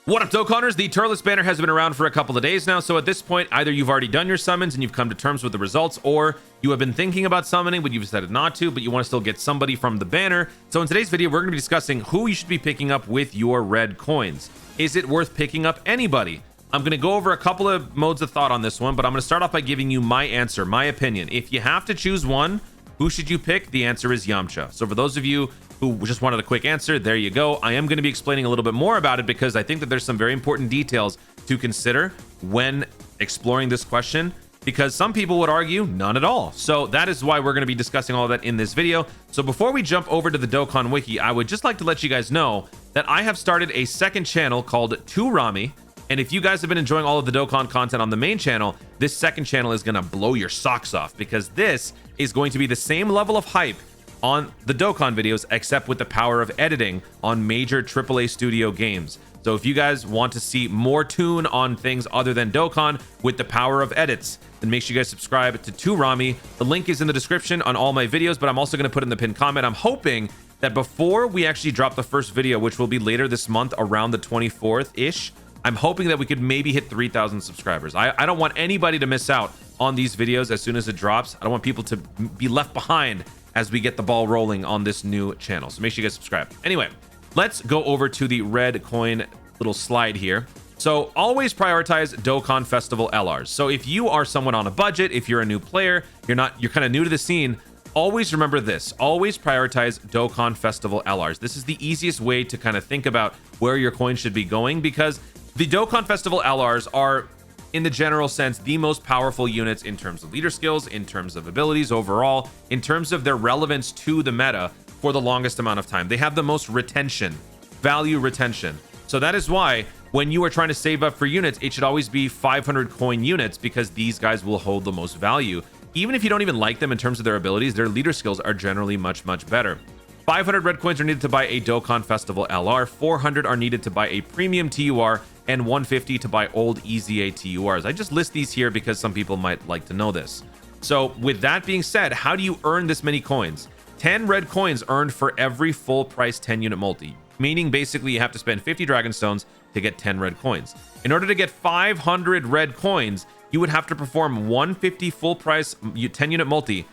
What up, Dokkaners? The Turles banner has been around for a couple of days now, so at this point, either you've already done your summons and you've come to terms with the results, or you have been thinking about summoning, but you've decided not to, but you want to still get somebody from the banner. So in today's video, we're going to be discussing who you should be picking up with your red coins. Is it worth picking up anybody? I'm going to go over a couple of modes of thought on this one, but I'm going to start off by giving you my answer, my opinion. If you have to choose one, who should you pick? The answer is Yamcha. So for those of you who just wanted a quick answer, there you go. I am going to be explaining a little bit more about it because I think that there's some very important details to consider when exploring this question, because some people would argue none at all. So that is why we're going to be discussing all of that in this video. So before we jump over to the Dokkan Wiki, I would just like to let you guys know that I have started a second channel called To Rami. And if you guys have been enjoying all of the Dokkan content on the main channel, this second channel is going to blow your socks off, because this is going to be the same level of hype on the Dokkan videos, except with the power of editing on major AAA studio games. So if you guys want to see more tune on things other than Dokkan with the power of edits, then make sure you guys subscribe to Rami. The link is in the description on all my videos, but I'm also going to put in the pinned comment. I'm hoping that before we actually drop the first video, which will be later this month around the 24th-ish, I'm hoping that we could maybe hit 3,000 subscribers. I don't want anybody to miss out on these videos as soon as it drops. I don't want people to be left behind as we get the ball rolling on this new channel. So make sure you guys subscribe. Anyway, let's go over to the red coin little slide here. So always prioritize Dokkan Festival LRs. So if you are someone on a budget, if you're a new player, you're kind of new to the scene, always remember this. Always prioritize Dokkan Festival LRs. This is the easiest way to kind of think about where your coin should be going, because the Dokkan Festival LRs are, in the general sense, the most powerful units in terms of leader skills, in terms of abilities overall, in terms of their relevance to the meta for the longest amount of time. They have the most retention, value retention. So that is why when you are trying to save up for units, it should always be 500 coin units, because these guys will hold the most value. Even if you don't even like them in terms of their abilities, their leader skills are generally much better. 500 red coins are needed to buy a Dokkan Festival LR, 400 are needed to buy a premium TUR, and 150 to buy old EZA TURs. I just list these here because some people might like to know this. So with that being said, how do you earn this many coins? 10 red coins earned for every full price 10 unit multi, meaning basically you have to spend 50 dragon stones to get 10 red coins. In order to get 500 red coins, you would have to perform 150 full price 10 unit multi.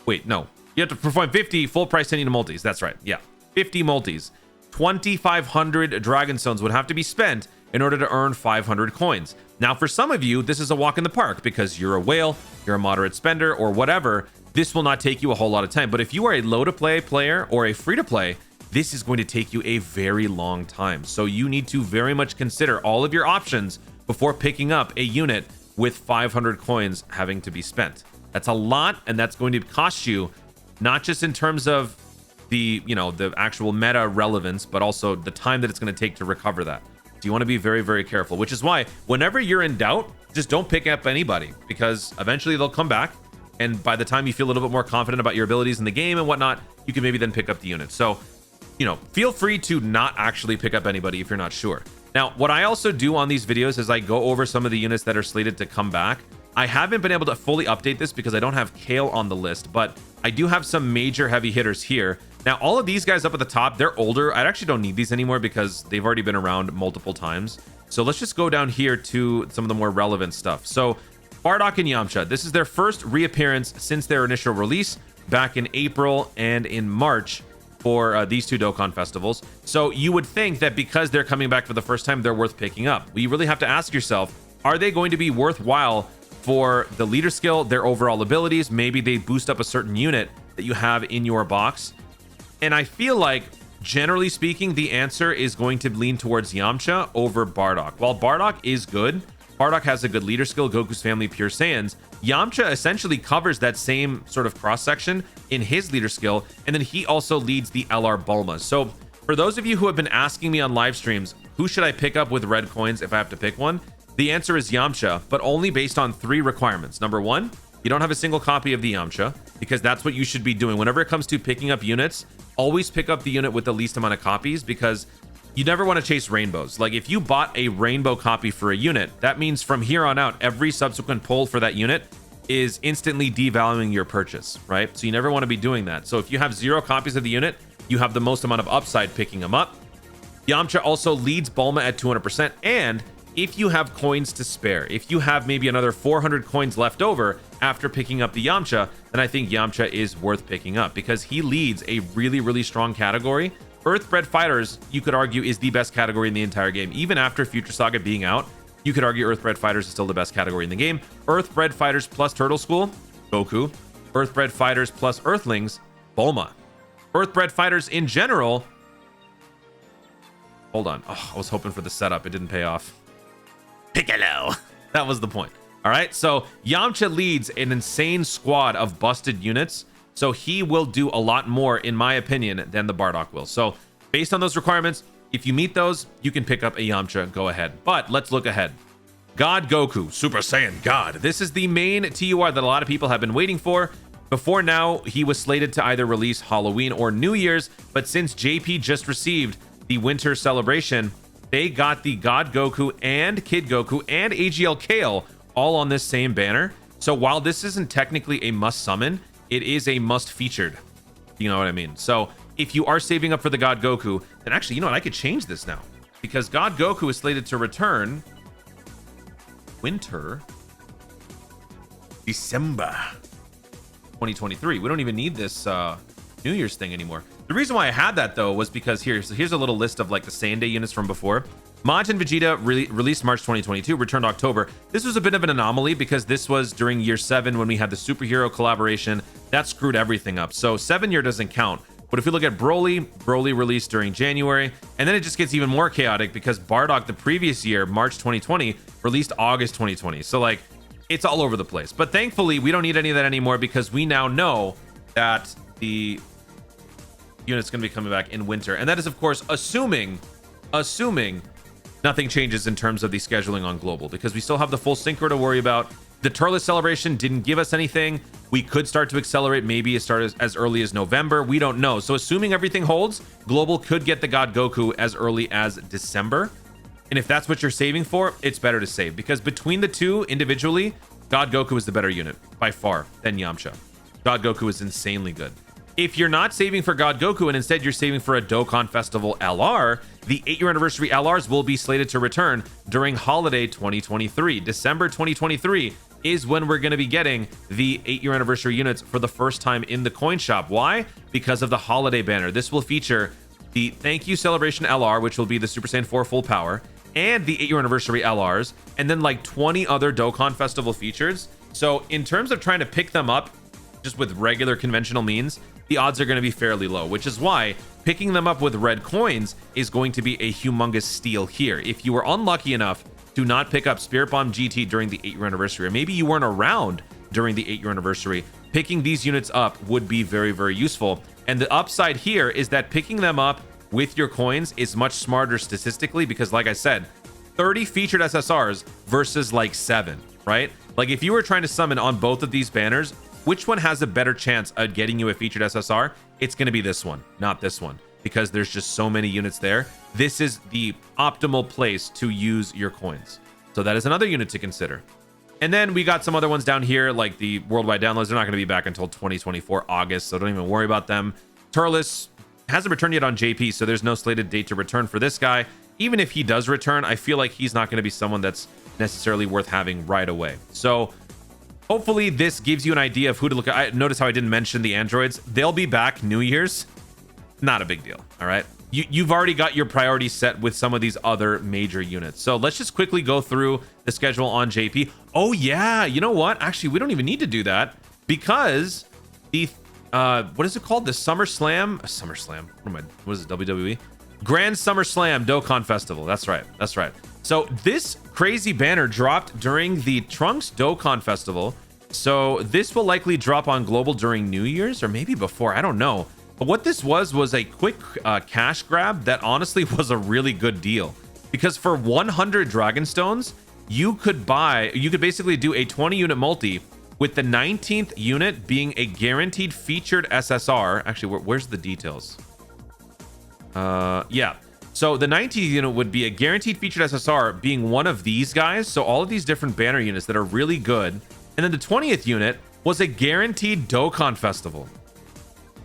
Wait, no. You have to perform 50 full price 10 unit multis. That's right. Yeah. 50 multis. 2,500 dragon stones would have to be spent in order to earn 500 coins. Now, for some of you, this is a walk in the park because you're a whale, you're a moderate spender, or whatever. This will not take you a whole lot of time. But if you are a low-to-play player or a free-to-play, this is going to take you a very long time. So you need to very much consider all of your options before picking up a unit with 500 coins having to be spent. That's a lot, and that's going to cost you, not just in terms of the actual meta relevance, but also the time that it's going to take to recover that. So you want to be very careful, which is why whenever you're in doubt, just don't pick up anybody, because eventually they'll come back, and by the time you feel a little bit more confident about your abilities in the game and whatnot, you can maybe then pick up the unit. So feel free to not actually pick up anybody if you're not sure. Now, what I also do on these videos is I go over some of the units that are slated to come back. I haven't been able to fully update this because I don't have Kale on the list, but I do have some major heavy hitters here. Now, all of these guys up at the top, they're older. I actually don't need these anymore because they've already been around multiple times. So let's just go down here to some of the more relevant stuff. So Bardock and Yamcha, this is their first reappearance since their initial release back in April and in March for these two Dokkan festivals. So you would think that because they're coming back for the first time, they're worth picking up. Well, you really have to ask yourself, are they going to be worthwhile for the leader skill, their overall abilities? Maybe they boost up a certain unit that you have in your box. And I feel like, generally speaking, the answer is going to lean towards Yamcha over Bardock. While Bardock is good, Bardock has a good leader skill, Goku's family, pure Saiyans. Yamcha essentially covers that same sort of cross-section in his leader skill, and then he also leads the LR Bulma. So for those of you who have been asking me on live streams, who should I pick up with red coins if I have to pick one? The answer is Yamcha, but only based on 3 requirements. Number 1, you don't have a single copy of the Yamcha, because that's what you should be doing. Whenever it comes to picking up units, always pick up the unit with the least amount of copies, because you never want to chase rainbows. Like if you bought a rainbow copy for a unit, that means from here on out, every subsequent pull for that unit is instantly devaluing your purchase, right? So you never want to be doing that. So if you have 0 copies of the unit, you have the most amount of upside picking them up. Yamcha also leads Bulma at 200%, and if you have coins to spare, if you have maybe another 400 coins left over after picking up the Yamcha, then I think Yamcha is worth picking up because he leads a really, really strong category. Earthbred Fighters, you could argue, is the best category in the entire game. Even after Future Saga being out, you could argue Earthbred Fighters is still the best category in the game. Earthbred Fighters plus Turtle School, Goku. Earthbred Fighters plus Earthlings, Bulma. Earthbred Fighters in general... Hold on. Oh, I was hoping for the setup. It didn't pay off. Piccolo. That was the point. All right. So Yamcha leads an insane squad of busted units. So he will do a lot more, in my opinion, than the Bardock will. So based on those requirements, if you meet those, you can pick up a Yamcha. Go ahead. But let's look ahead. God Goku, Super Saiyan God. This is the main TUR that a lot of people have been waiting for. Before now, he was slated to either release Halloween or New Year's. But since JP just received the winter celebration, they got the God Goku and Kid Goku and AGL Kale all on this same banner. So while this isn't technically a must summon, it is a must featured. You know what I mean? So if you are saving up for the God Goku, then actually, you know what? I could change this now because God Goku is slated to return winter December 2023. We don't even need this New Year's thing anymore. The reason why I had that though was because here's a little list of like the Sunday units from before. Majin Vegeta released March 2022, returned October. This was a bit of an anomaly because this was during year 7 when we had the superhero collaboration. That screwed everything up. So 7 year doesn't count. But if you look at Broly released during January, and then it just gets even more chaotic because Bardock the previous year, March 2020, released August 2020. So like it's all over the place. But thankfully, we don't need any of that anymore because we now know that the unit's going to be coming back in winter. And that is, of course, assuming nothing changes in terms of the scheduling on global, because we still have the full synchro to worry about. The Turles celebration didn't give us anything. We could start to accelerate, maybe as early as November. We don't know. So assuming everything holds, global could get the God Goku as early as December. And if that's what you're saving for, it's better to save, because between the two individually, God Goku is the better unit by far than Yamcha. God Goku is insanely good. If you're not saving for God Goku and instead you're saving for a Dokkan Festival LR, the 8-year anniversary LRs will be slated to return during holiday 2023. December 2023 is when we're going to be getting the 8-year anniversary units for the first time in the coin shop. Why? Because of the holiday banner. This will feature the Thank You Celebration LR, which will be the Super Saiyan 4 full power, and the 8-year anniversary LRs, and then like 20 other Dokkan Festival features. So in terms of trying to pick them up just with regular conventional means, the odds are going to be fairly low, which is why picking them up with red coins is going to be a humongous steal here. If you were unlucky enough to not pick up Spirit Bomb GT during the 8-year anniversary, or maybe you weren't around during the 8-year anniversary, picking these units up would be very, very useful. And the upside here is that picking them up with your coins is much smarter statistically, because like I said, 30 featured SSRs versus like 7, right? Like if you were trying to summon on both of these banners, which one has a better chance of getting you a featured SSR? It's going to be this one, not this one, because there's just so many units there. This is the optimal place to use your coins. So that is another unit to consider. And then we got some other ones down here, like the worldwide downloads. They're not going to be back until 2024 August, so don't even worry about them. Turles hasn't returned yet on JP, so there's no slated date to return for this guy. Even if he does return, I feel like he's not going to be someone that's necessarily worth having right away. So hopefully this gives you an idea of who to look at. Notice how I didn't mention the androids. They'll be back New Year's. Not a big deal. All right. You've already got your priorities set with some of these other major units. So let's just quickly go through the schedule on JP. Oh yeah. You know what? Actually, we don't even need to do that because the, what is it called? The SummerSlam. What is it? WWE? Grand SummerSlam Dokkan Festival. That's right. That's right. So this crazy banner dropped during the Trunks Dokkan Festival. So this will likely drop on global during New Year's or maybe before. I don't know. But what this was a quick cash grab that honestly was a really good deal, because for 100 Dragon Stones, you could basically do a 20 unit multi with the 19th unit being a guaranteed featured SSR. Actually, where's the details? Yeah. So the 19th unit would be a guaranteed featured SSR being one of these guys. So all of these different banner units that are really good. And then the 20th unit was a guaranteed Dokkan Festival.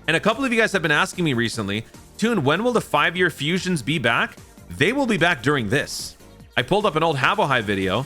And a couple of you guys have been asking me recently, Toon, when will the 5-year fusions be back? they will be back during this. I pulled up an old Habohai video,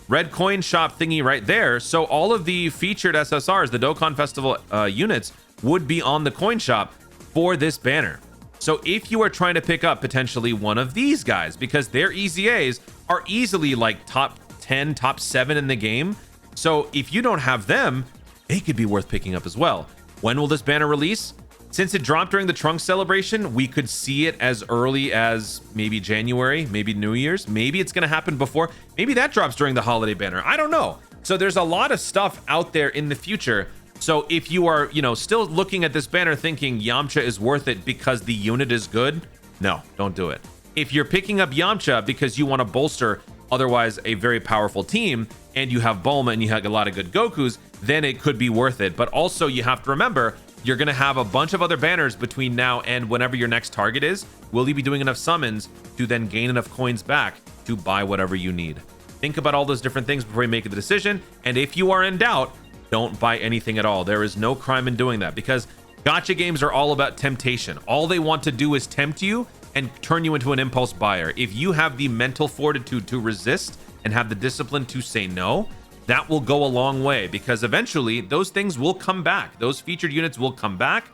red coin shop thingy right there. So all of the featured SSRs, the Dokkan Festival units, would be on the coin shop for this banner. So if you are trying to pick up potentially one of these guys, because their EZAs are easily like top 10, top 7 in the game. So if you don't have them, they could be worth picking up as well. When will this banner release? Since it dropped during the Trunks celebration, we could see it as early as maybe January, maybe New Year's. Maybe it's going to happen before. Maybe that drops during the holiday banner. I don't know. So there's a lot of stuff out there in the future. So if you are, still looking at this banner thinking Yamcha is worth it because the unit is good, no, don't do it. If you're picking up Yamcha because you want to bolster otherwise a very powerful team and you have Bulma and you have a lot of good Gokus, then it could be worth it. But also you have to remember, you're going to have a bunch of other banners between now and whenever your next target is. Will you be doing enough summons to then gain enough coins back to buy whatever you need? Think about all those different things before you make the decision. And if you are in doubt, don't buy anything at all. There is no crime in doing that, because gacha games are all about temptation. All they want to do is tempt you and turn you into an impulse buyer. If you have the mental fortitude to resist and have the discipline to say no, that will go a long way, because eventually those things will come back. Those featured units will come back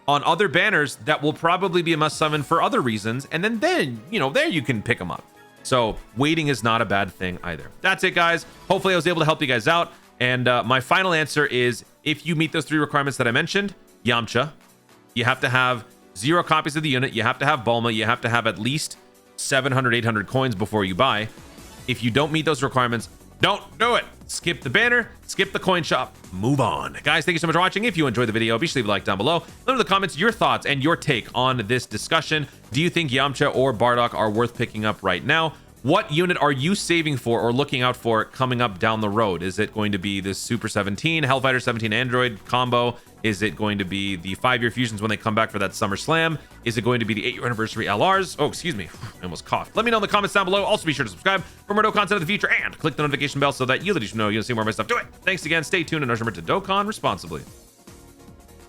on other banners that will probably be a must summon for other reasons. And then there you can pick them up. So waiting is not a bad thing either. That's it, guys. Hopefully I was able to help you guys out. And my final answer is, if you meet those 3 requirements that I mentioned, Yamcha, you have to have 0 copies of the unit. You have to have Bulma. You have to have at least 700, 800 coins before you buy. If you don't meet those requirements, don't do it. Skip the banner, skip the coin shop, move on. Guys, thank you so much for watching. If you enjoyed the video, be sure to leave a like down below. Let me know in the comments your thoughts and your take on this discussion. Do you think Yamcha or Bardock are worth picking up right now? What unit are you saving for or looking out for coming up down the road? Is it going to be this Super 17, Hellfighter 17 Android combo? Is it going to be the 5-year fusions when they come back for that Summer Slam? Is it going to be the 8-year anniversary LRs? Oh, excuse me. I almost coughed. Let me know in the comments down below. Also, be sure to subscribe for more Dokkan content in the future and click the notification bell so that you'll see more of my stuff. Do it. Thanks again. Stay tuned and remember to Dokkan responsibly.